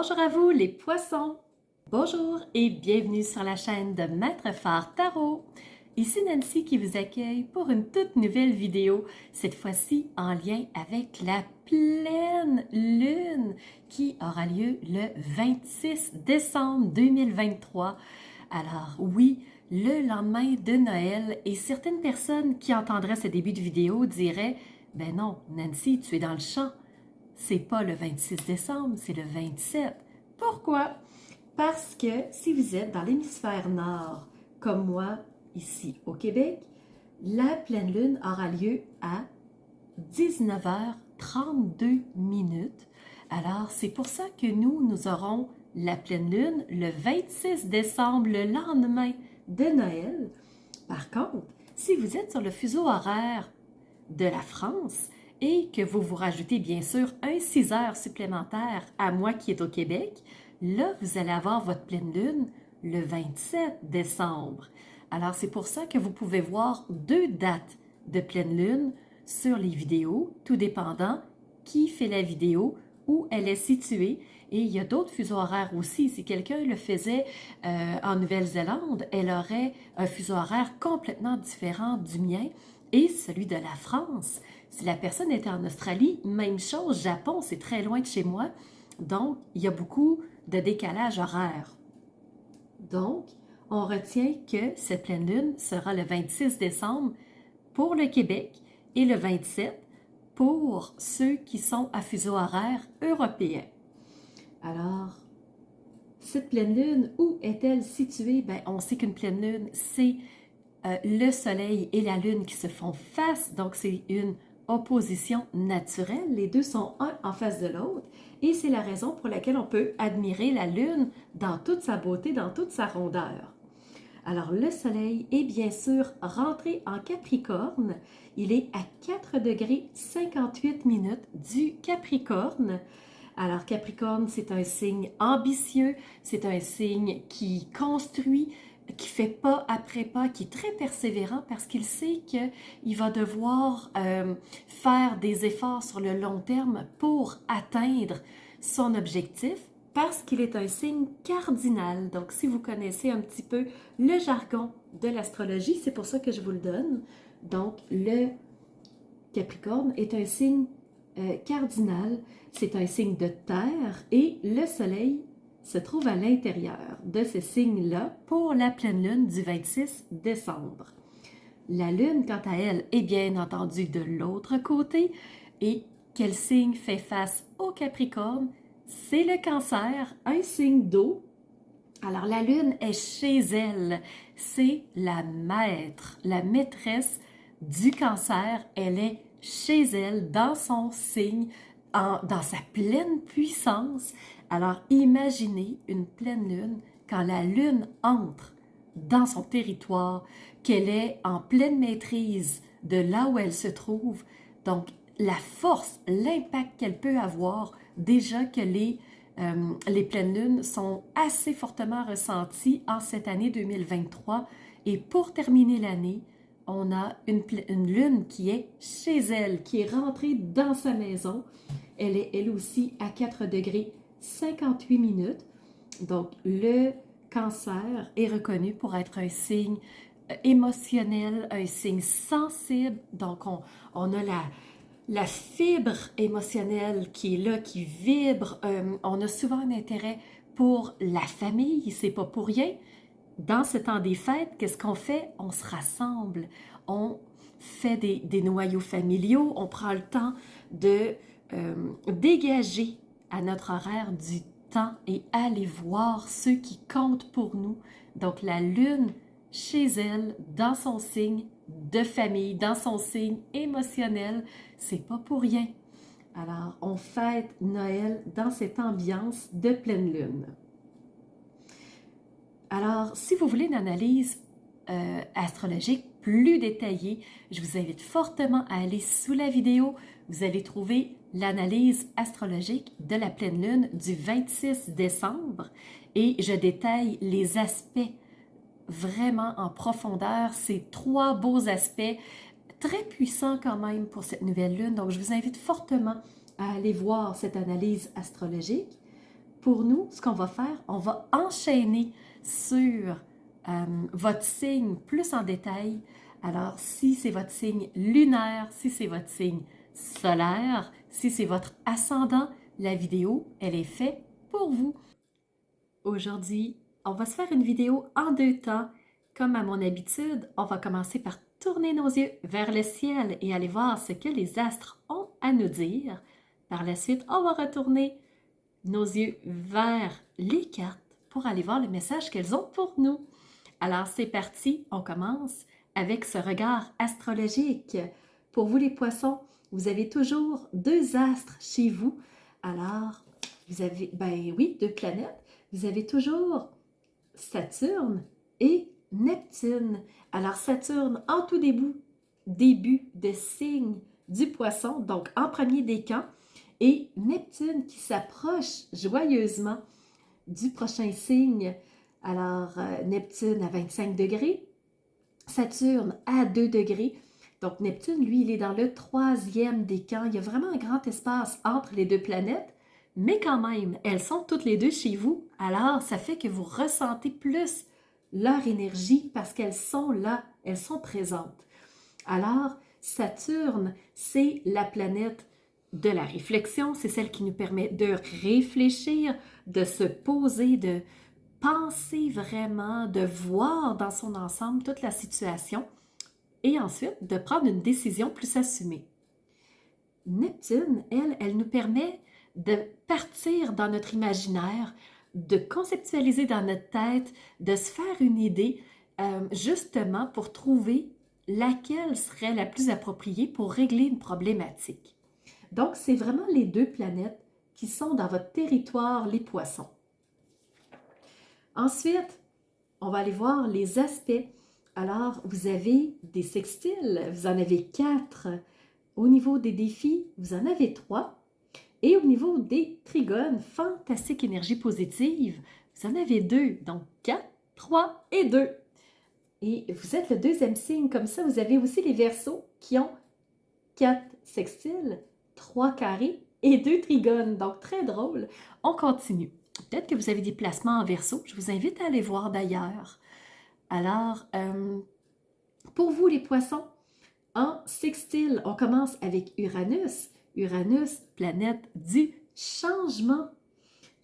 Bonjour à vous les poissons! Bonjour et bienvenue sur la chaîne de Maître Phare Tarot. Ici Nancy qui vous accueille pour une toute nouvelle vidéo, cette fois-ci en lien avec la pleine lune qui aura lieu le 26 décembre 2023. Alors oui, le lendemain de Noël, et certaines personnes qui entendraient ce début de vidéo diraient « Ben non, Nancy, tu es dans le champ. C'est pas le 26 décembre, c'est le 27. Pourquoi? Parce que si vous êtes dans l'hémisphère nord, comme moi, ici au Québec, la pleine lune aura lieu à 19h32 minutes. Alors, c'est pour ça que nous aurons la pleine lune le 26 décembre, le lendemain de Noël. Par contre, si vous êtes sur le fuseau horaire de la France, et que vous vous rajoutez bien sûr un 6 heures supplémentaire à moi qui est au Québec, là, vous allez avoir votre pleine lune le 27 décembre. Alors, c'est pour ça que vous pouvez voir deux dates de pleine lune sur les vidéos, tout dépendant qui fait la vidéo, où elle est située. Et il y a d'autres fuseaux horaires aussi. Si quelqu'un le faisait en Nouvelle-Zélande, elle aurait un fuseau horaire complètement différent du mien et celui de la France. Si la personne était en Australie, même chose, Japon, c'est très loin de chez moi, donc il y a beaucoup de décalage horaire. Donc, on retient que cette pleine lune sera le 26 décembre pour le Québec et le 27 pour ceux qui sont à fuseau horaire européen. Alors, cette pleine lune, où est-elle située? Bien, on sait qu'une pleine lune, c'est le soleil et la lune qui se font face, donc c'est une opposition naturelle. Les deux sont un en face de l'autre et c'est la raison pour laquelle on peut admirer la lune dans toute sa beauté, dans toute sa rondeur. Alors, le soleil est bien sûr rentré en Capricorne. Il est à 4 degrés 58 minutes du Capricorne. Alors, Capricorne, c'est un signe ambitieux, c'est un signe qui construit, qui fait pas après pas, qui est très persévérant parce qu'il sait qu'il va devoir faire des efforts sur le long terme pour atteindre son objectif parce qu'il est un signe cardinal. Donc, si vous connaissez un petit peu le jargon de l'astrologie, c'est pour ça que je vous le donne. Donc, le Capricorne est un signe cardinal, c'est un signe de terre et le soleil se trouve à l'intérieur de ce signe-là pour la pleine lune du 26 décembre. La lune, quant à elle, est bien entendu de l'autre côté. Et quel signe fait face au Capricorne? C'est le Cancer, un signe d'eau. Alors la lune est chez elle, c'est la maître, la maîtresse du Cancer. Elle est chez elle, dans son signe, dans sa pleine puissance. Alors, imaginez une pleine lune quand la lune entre dans son territoire, qu'elle est en pleine maîtrise de là où elle se trouve. Donc, la force, l'impact qu'elle peut avoir, déjà que les pleines lunes sont assez fortement ressenties en cette année 2023. Et pour terminer l'année, on a une lune qui est chez elle, qui est rentrée dans sa maison. Elle est elle aussi à 4 degrés 58 minutes. Donc, le Cancer est reconnu pour être un signe émotionnel, un signe sensible. Donc, on a la fibre émotionnelle qui est là, qui vibre. On a souvent un intérêt pour la famille, c'est pas pour rien. Dans ce temps des fêtes, qu'est-ce qu'on fait? On se rassemble, on fait des noyaux familiaux, on prend le temps de dégager à notre horaire du temps et aller voir ceux qui comptent pour nous. Donc la lune chez elle, dans son signe de famille, dans son signe émotionnel, c'est pas pour rien. Alors, on fête Noël dans cette ambiance de pleine lune. Alors, si vous voulez une analyse astrologique plus détaillée, je vous invite fortement à aller sous la vidéo. Vous allez trouver l'analyse astrologique de la pleine lune du 26 décembre et je détaille les aspects vraiment en profondeur, ces trois beaux aspects très puissants quand même pour cette nouvelle lune. Donc, je vous invite fortement à aller voir cette analyse astrologique. pour nous, ce qu'on va faire, on va enchaîner sur votre signe plus en détail. Alors, si c'est votre signe lunaire, si c'est votre signe solaire, si c'est votre ascendant, la vidéo, elle est faite pour vous. Aujourd'hui, on va se faire une vidéo en 2 temps. Comme à mon habitude, on va commencer par tourner nos yeux vers le ciel et aller voir ce que les astres ont à nous dire. Par la suite, on va retourner nos yeux vers les cartes pour aller voir le message qu'elles ont pour nous. Alors, c'est parti, on commence avec ce regard astrologique. Pour vous les poissons, vous avez toujours 2 astres chez vous. Alors, vous avez, ben oui, 2 planètes. Vous avez toujours Saturne et Neptune. Alors, Saturne en tout début de signe du poisson, donc en premier décan, et Neptune qui s'approche joyeusement du prochain signe. Alors, Neptune à 25 degrés, Saturne à 2 degrés. Donc, Neptune, lui, il est dans le 3e décan. Il y a vraiment un grand espace entre les 2 planètes, mais quand même, elles sont toutes les 2 chez vous. Alors, ça fait que vous ressentez plus leur énergie parce qu'elles sont là, elles sont présentes. Alors, Saturne, c'est la planète de la réflexion, c'est celle qui nous permet de réfléchir, de se poser, de penser vraiment, de voir dans son ensemble toute la situation et ensuite de prendre une décision plus assumée. Neptune, elle nous permet de partir dans notre imaginaire, de conceptualiser dans notre tête, de se faire une idée justement pour trouver laquelle serait la plus appropriée pour régler une problématique. Donc, c'est vraiment les 2 planètes qui sont dans votre territoire, les poissons. Ensuite, on va aller voir les aspects. Alors, vous avez des sextiles, vous en avez 4. Au niveau des défis, vous en avez 3. Et au niveau des trigones, fantastique énergie positive, vous en avez 2. Donc, 4, 3 et 2. Et vous êtes le 2e signe. Comme ça, vous avez aussi les Verseaux qui ont 4 sextiles, 3 carrés et 2 trigones. Donc, très drôle. On continue. Peut-être que vous avez des placements en Verseau. Je vous invite à aller voir d'ailleurs. Alors, pour vous les poissons, en sextile, on commence avec Uranus. Uranus, planète du changement.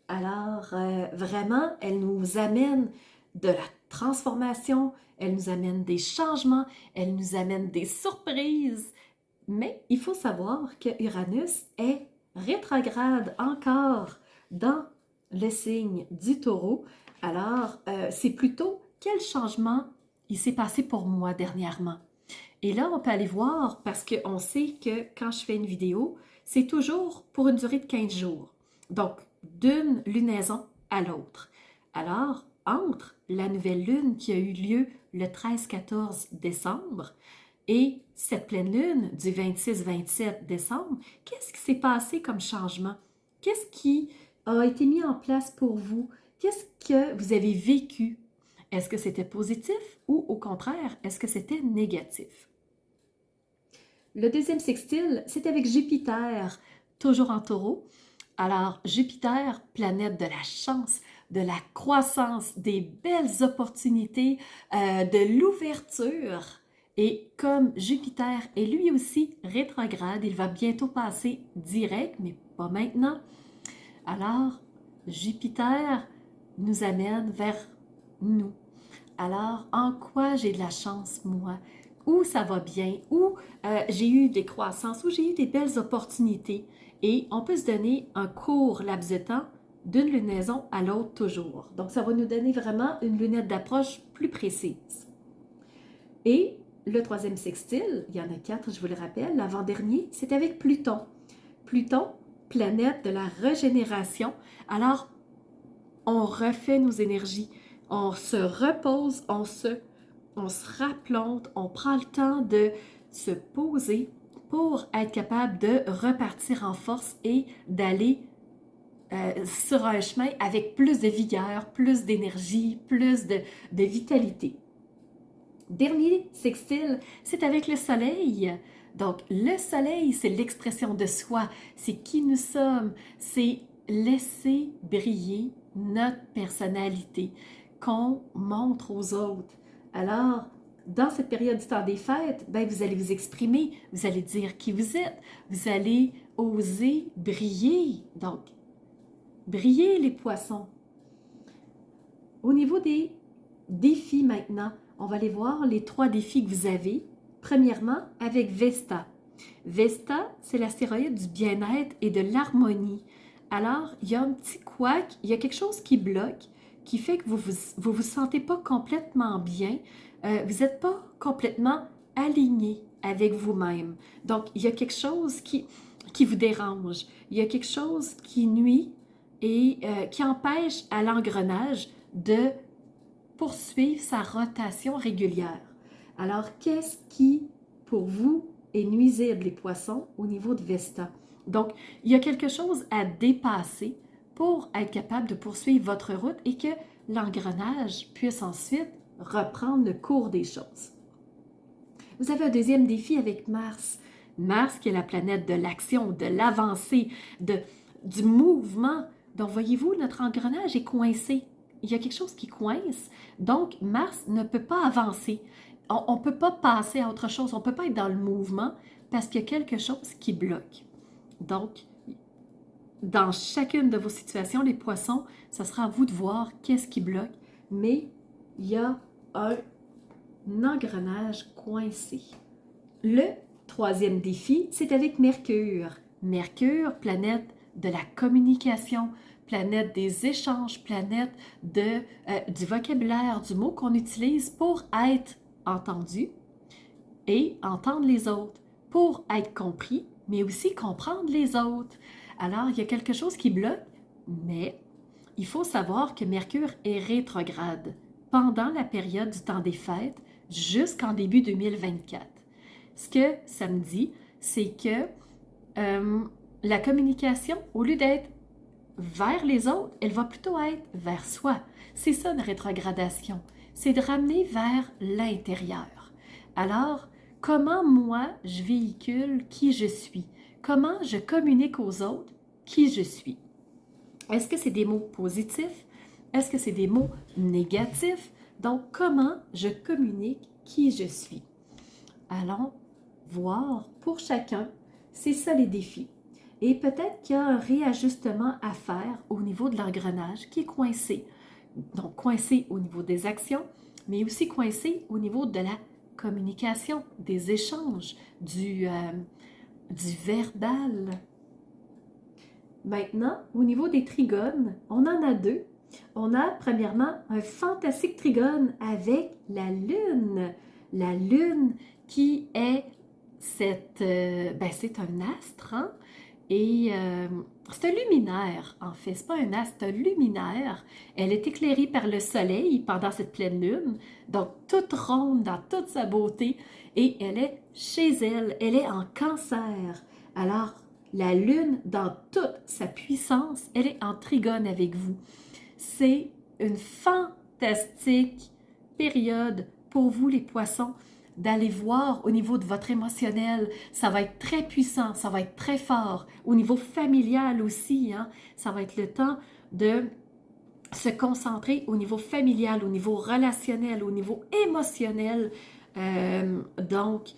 Alors, vraiment, elle nous amène de la transformation, elle nous amène des changements, elle nous amène des surprises. Mais il faut savoir que Uranus est rétrograde encore dans le signe du Taureau. Alors, c'est plutôt quel changement il s'est passé pour moi dernièrement. Et là, on peut aller voir parce qu'on sait que quand je fais une vidéo, c'est toujours pour une durée de 15 jours. Donc, d'une lunaison à l'autre. Alors, entre la nouvelle lune qui a eu lieu le 13-14 décembre et cette pleine lune du 26-27 décembre, qu'est-ce qui s'est passé comme changement? Qu'est-ce qui a été mis en place pour vous? Qu'est-ce que vous avez vécu? Est-ce que c'était positif ou au contraire, est-ce que c'était négatif? Le 2e sextile, c'est avec Jupiter, toujours en Taureau. Alors, Jupiter, planète de la chance, de la croissance, des belles opportunités, de l'ouverture. Et comme Jupiter est lui aussi rétrograde, il va bientôt passer direct, mais pas maintenant. Alors, Jupiter nous amène vers nous. Alors, en quoi j'ai de la chance, moi? Où ça va bien? Où j'ai eu des croissances? Où j'ai eu des belles opportunités? Et on peut se donner un court laps de temps d'une lunaison à l'autre toujours. Donc, ça va nous donner vraiment une lunette d'approche plus précise. Et le 3e sextile, il y en a 4, je vous le rappelle, l'avant-dernier, c'est avec Pluton. Pluton, planète de la régénération. Alors, on refait nos énergies, on se repose, on se raplante, on prend le temps de se poser pour être capable de repartir en force et d'aller sur un chemin avec plus de vigueur, plus d'énergie, plus de vitalité. Dernier sextile, c'est avec le soleil. Donc, le soleil, c'est l'expression de soi, c'est qui nous sommes, c'est laisser briller notre personnalité qu'on montre aux autres. Alors, dans cette période du temps des fêtes, ben, vous allez vous exprimer, vous allez dire qui vous êtes, vous allez oser briller. Donc, briller les poissons. Au niveau des défis maintenant, on va aller voir les 3 défis que vous avez. Premièrement, avec Vesta. Vesta, c'est l'astéroïde du bien-être et de l'harmonie. Alors, il y a un petit couac, il y a quelque chose qui bloque, qui fait que vous sentez pas complètement bien, vous n'êtes pas complètement aligné avec vous-même. Donc, il y a quelque chose qui vous dérange, il y a quelque chose qui nuit et qui empêche à l'engrenage de poursuivre sa rotation régulière. Alors, qu'est-ce qui, pour vous, est nuisible, les poissons, au niveau de Vesta? Donc, il y a quelque chose à dépasser pour être capable de poursuivre votre route et que l'engrenage puisse ensuite reprendre le cours des choses. Vous avez un deuxième défi avec Mars. Mars, qui est la planète de l'action, de l'avancée, du mouvement. Donc, voyez-vous, notre engrenage est coincé. Il y a quelque chose qui coince. Donc, Mars ne peut pas avancer. On ne peut pas passer à autre chose. On ne peut pas être dans le mouvement parce qu'il y a quelque chose qui bloque. Donc, dans chacune de vos situations, les poissons, ce sera à vous de voir qu'est-ce qui bloque. Mais il y a un engrenage coincé. Le troisième défi, c'est avec Mercure. Mercure, planète de la communication, planète des échanges, planète du vocabulaire, du mot qu'on utilise pour être entendu et entendre les autres, pour être compris, mais aussi comprendre les autres. Alors, il y a quelque chose qui bloque, mais il faut savoir que Mercure est rétrograde pendant la période du temps des fêtes jusqu'en début 2024. Ce que ça me dit, c'est que la communication, au lieu d'être vers les autres, elle va plutôt être vers soi. C'est ça une rétrogradation, c'est de ramener vers l'intérieur. Alors, comment moi je véhicule qui je suis? Comment je communique aux autres qui je suis? Est-ce que c'est des mots positifs? Est-ce que c'est des mots négatifs? Donc, comment je communique qui je suis? Allons voir pour chacun, c'est ça les défis. Et peut-être qu'il y a un réajustement à faire au niveau de l'engrenage qui est coincé. Donc, coincé au niveau des actions, mais aussi coincé au niveau de la communication, des échanges, du verbal. Maintenant, au niveau des trigones, on en a 2. On a premièrement un fantastique trigone avec la Lune. La Lune qui est c'est un astre, hein? Et c'est un luminaire, en fait. C'est pas un astre, c'est un luminaire. Elle est éclairée par le soleil pendant cette pleine lune, donc toute ronde dans toute sa beauté, et elle est chez elle, elle est en Cancer. Alors, la lune, dans toute sa puissance, elle est en trigone avec vous. C'est une fantastique période pour vous, les poissons, d'aller voir au niveau de votre émotionnel. Ça va être très puissant, ça va être très fort. Au niveau familial aussi, hein, ça va être le temps de se concentrer au niveau familial, au niveau relationnel, au niveau émotionnel. Donc,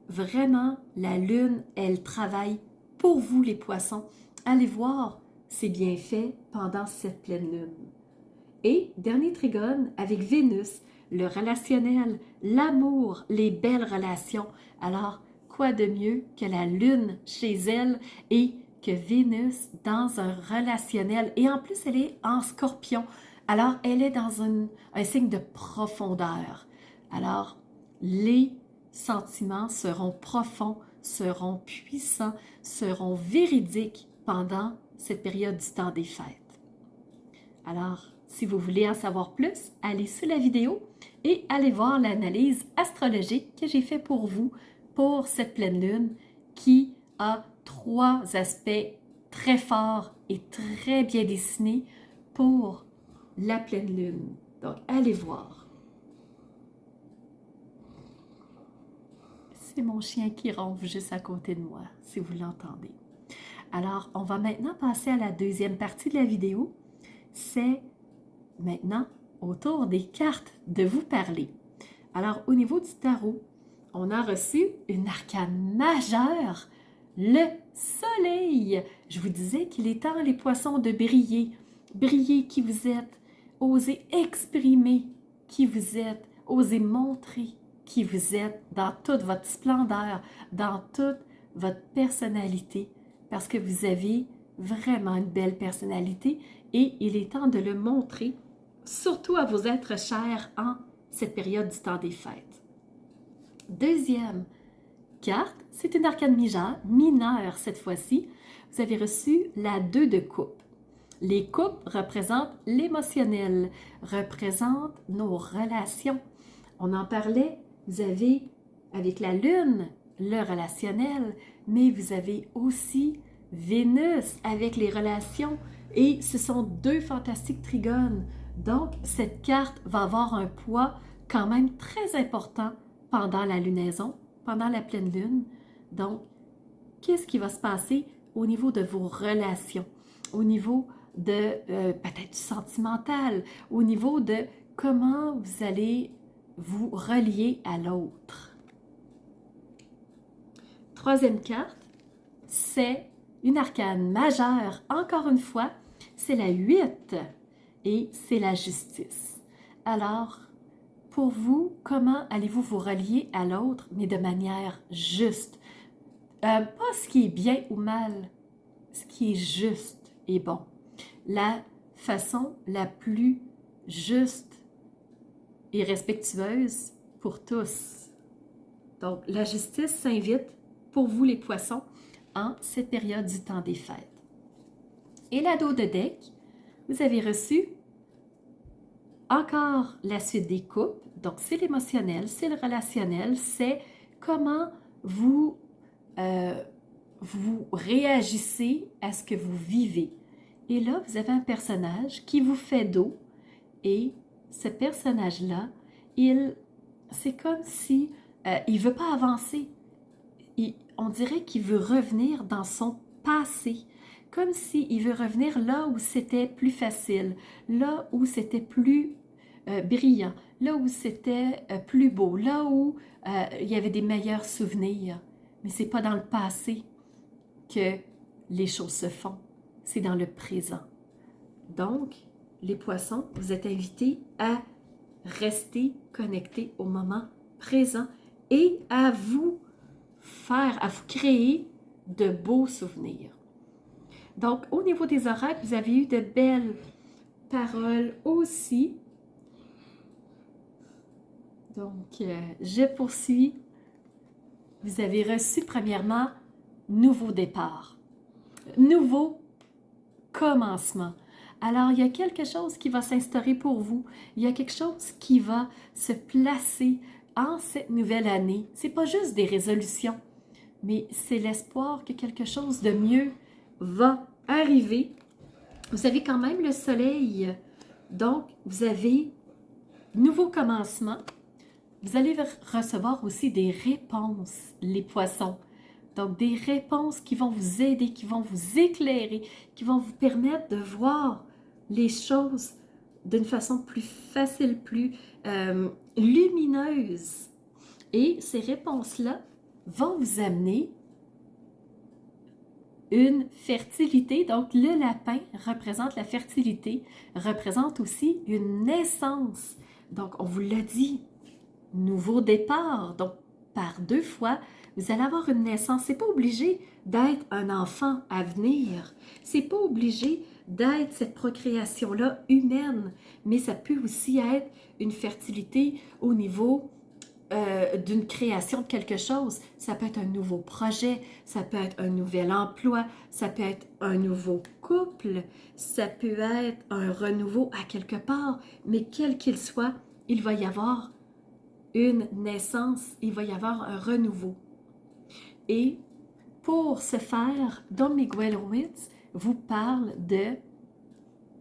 vraiment, la Lune, elle travaille pour vous, les poissons. Allez voir ses bienfaits pendant cette pleine Lune. Et dernier trigone avec Vénus, le relationnel, l'amour, les belles relations. Alors, quoi de mieux que la Lune chez elle et que Vénus dans un relationnel. Et en plus, elle est en Scorpion. Alors, elle est dans un signe de profondeur. Alors, les sentiments seront profonds, seront puissants, seront véridiques pendant cette période du temps des fêtes. Alors, si vous voulez en savoir plus, allez sous la vidéo et allez voir l'analyse astrologique que j'ai fait pour vous pour cette pleine lune qui a 3 aspects très forts et très bien dessinés pour la pleine lune. Donc, allez voir. C'est mon chien qui ronfle juste à côté de moi, si vous l'entendez. Alors, on va maintenant passer à la deuxième partie de la vidéo. C'est maintenant au tour des cartes de vous parler. Alors, au niveau du tarot, on a reçu une arcane majeure, le soleil. Je vous disais qu'il est temps, les poissons, de briller. Briller qui vous êtes. Osez exprimer qui vous êtes. Osez montrer qui vous êtes dans toute votre splendeur, dans toute votre personnalité. Parce que vous avez vraiment une belle personnalité et il est temps de le montrer, surtout à vos êtres chers en cette période du temps des fêtes. Deuxième carte, c'est une arcane mineure cette fois-ci. Vous avez reçu la 2 de coupe. Les coupes représentent l'émotionnel, représentent nos relations. On en parlait, vous avez avec la lune le relationnel, mais vous avez aussi Vénus avec les relations et ce sont deux fantastiques trigones. Donc, cette carte va avoir un poids quand même très important pendant la lunaison, pendant la pleine lune. Donc, qu'est-ce qui va se passer au niveau de vos relations, au niveau de peut-être du sentimental, au niveau de comment vous allez vous relier à l'autre. Troisième carte, c'est une arcane majeure, encore une fois, c'est la 8 et c'est la justice. Alors, pour vous, comment allez-vous vous relier à l'autre, mais de manière juste? Pas ce qui est bien ou mal, ce qui est juste et bon. La façon la plus juste et respectueuse pour tous. Donc, la justice s'invite pour vous les poissons en cette période du temps des fêtes. Et la dos de deck, vous avez reçu encore la suite des coupes. Donc, c'est l'émotionnel, c'est le relationnel, c'est comment vous réagissez à ce que vous vivez. Et là, vous avez un personnage qui vous fait dos et ce personnage-là, c'est comme si il ne veut pas avancer. On dirait qu'il veut revenir dans son passé, comme s'il veut revenir là où c'était plus facile, là où c'était plus brillant, là où c'était plus beau, là où il y avait des meilleurs souvenirs. Mais ce n'est pas dans le passé que les choses se font, c'est dans le présent. Donc, les poissons, vous êtes invités à rester connectés au moment présent et à vous créer de beaux souvenirs. Donc, au niveau des oracles, vous avez eu de belles paroles aussi. Donc, je poursuis. Vous avez reçu premièrement nouveau départ, nouveau commencement. Alors, il y a quelque chose qui va s'instaurer pour vous. Il y a quelque chose qui va se placer en cette nouvelle année. Ce n'est pas juste des résolutions, mais c'est l'espoir que quelque chose de mieux va arriver. Vous avez quand même le soleil. Donc, vous avez nouveau commencement. Vous allez recevoir aussi des réponses, les poissons. Donc, des réponses qui vont vous aider, qui vont vous éclairer, qui vont vous permettre de voir les choses d'une façon plus facile, plus lumineuse. Et ces réponses-là vont vous amener une fertilité. Donc, le lapin représente la fertilité, représente aussi une naissance. Donc, on vous l'a dit, nouveau départ. Donc, par 2 fois, vous allez avoir une naissance. C'est pas obligé d'être un enfant à venir. C'est pas obligé d'être cette procréation-là humaine, mais ça peut aussi être une fertilité au niveau d'une création de quelque chose. Ça peut être un nouveau projet, ça peut être un nouvel emploi, ça peut être un nouveau couple, ça peut être un renouveau à quelque part, mais quel qu'il soit, il va y avoir une naissance, il va y avoir un renouveau. Et pour ce faire, Don Miguelowitz vous parle de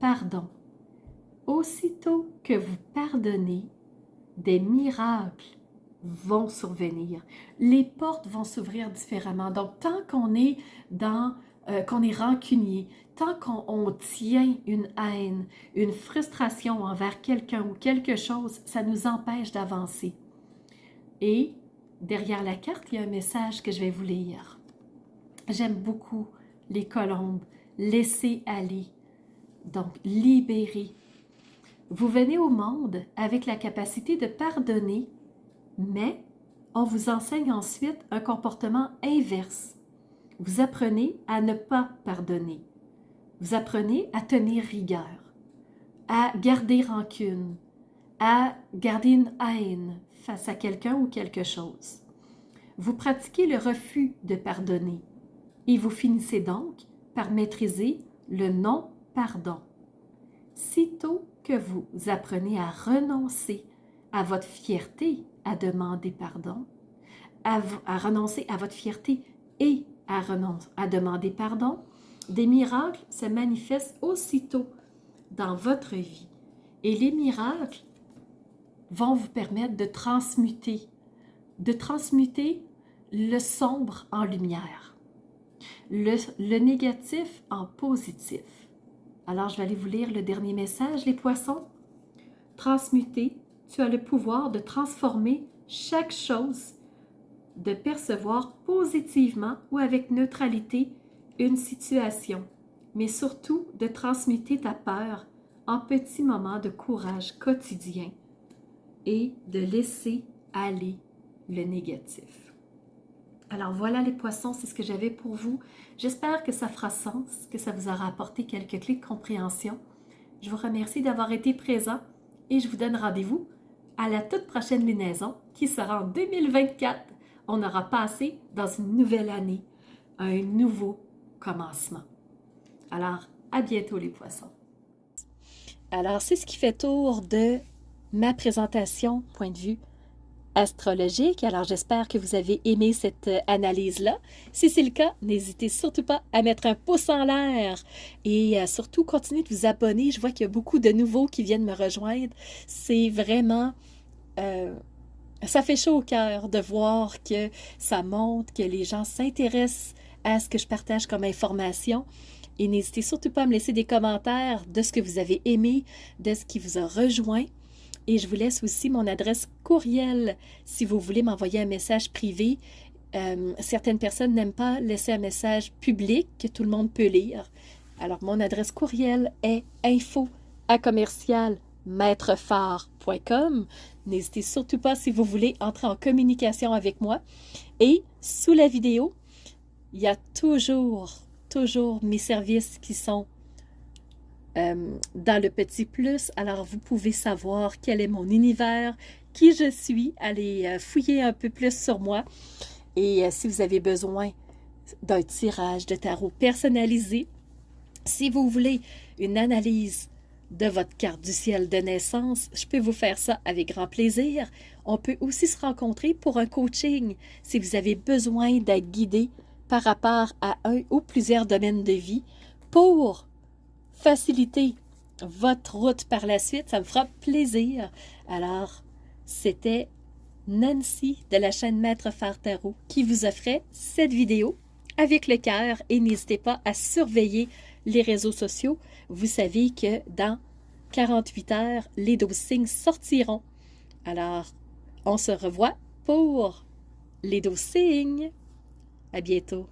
pardon. Aussitôt que vous pardonnez, des miracles vont survenir. Les portes vont s'ouvrir différemment. Donc, tant qu'on est dans qu'on est rancunier, tant qu'on tient une haine, une frustration envers quelqu'un ou quelque chose, ça nous empêche d'avancer. Et derrière la carte, il y a un message que je vais vous lire. J'aime beaucoup les colombes. Laissez aller. Donc, libérer. Vous venez au monde avec la capacité de pardonner, mais on vous enseigne ensuite un comportement inverse. Vous apprenez à ne pas pardonner. Vous apprenez à tenir rigueur, à garder rancune, à garder une haine face à quelqu'un ou quelque chose. Vous pratiquez le refus de pardonner et vous finissez donc par maîtriser le non-pardon. Sitôt que vous apprenez à renoncer à votre fierté à demander pardon, à renoncer à votre fierté et à demander pardon, des miracles se manifestent aussitôt dans votre vie. Et les miracles vont vous permettre de transmuter le sombre en lumière, le négatif en positif. Alors, je vais aller vous lire le dernier message, les poissons. Transmuter, tu as le pouvoir de transformer chaque chose, de percevoir positivement ou avec neutralité une situation, mais surtout de transmuter ta peur en petits moments de courage quotidien et de laisser aller le négatif. Alors voilà les poissons, c'est ce que j'avais pour vous. J'espère que ça fera sens, que ça vous aura apporté quelques clés de compréhension. Je vous remercie d'avoir été présent et je vous donne rendez-vous à la toute prochaine lunaison qui sera en 2024. On aura passé dans une nouvelle année, un nouveau commencement. Alors, à bientôt les poissons. Alors, c'est ce qui fait tour de ma présentation, point de vue astrologique. Alors, j'espère que vous avez aimé cette analyse-là. Si c'est le cas, n'hésitez surtout pas à mettre un pouce en l'air et surtout continuez de vous abonner. Je vois qu'il y a beaucoup de nouveaux qui viennent me rejoindre. C'est vraiment... ça fait chaud au cœur de voir que ça montre, que les gens s'intéressent à ce que je partage comme information. Et n'hésitez surtout pas à me laisser des commentaires de ce que vous avez aimé, de ce qui vous a rejoint. Et je vous laisse aussi mon adresse courriel si vous voulez m'envoyer un message privé. Certaines personnes n'aiment pas laisser un message public que tout le monde peut lire. Alors, mon adresse courriel est info@commercialmaitrefort.com. N'hésitez surtout pas si vous voulez entrer en communication avec moi. Et sous la vidéo, il y a toujours mes services qui sont dans le petit plus. Alors, vous pouvez savoir quel est mon univers, qui je suis, allez fouiller un peu plus sur moi. Et si vous avez besoin d'un tirage de tarot personnalisé, si vous voulez une analyse de votre carte du ciel de naissance, je peux vous faire ça avec grand plaisir. On peut aussi se rencontrer pour un coaching si vous avez besoin d'être guidé par rapport à un ou plusieurs domaines de vie pour faciliter votre route par la suite. Ça me fera plaisir. Alors, c'était Nancy de la chaîne Maître Phare Tarot qui vous offrait cette vidéo avec le cœur et n'hésitez pas à surveiller les réseaux sociaux. Vous savez que dans 48 heures, les 12 signes sortiront. Alors, on se revoit pour les 12 signes. À bientôt.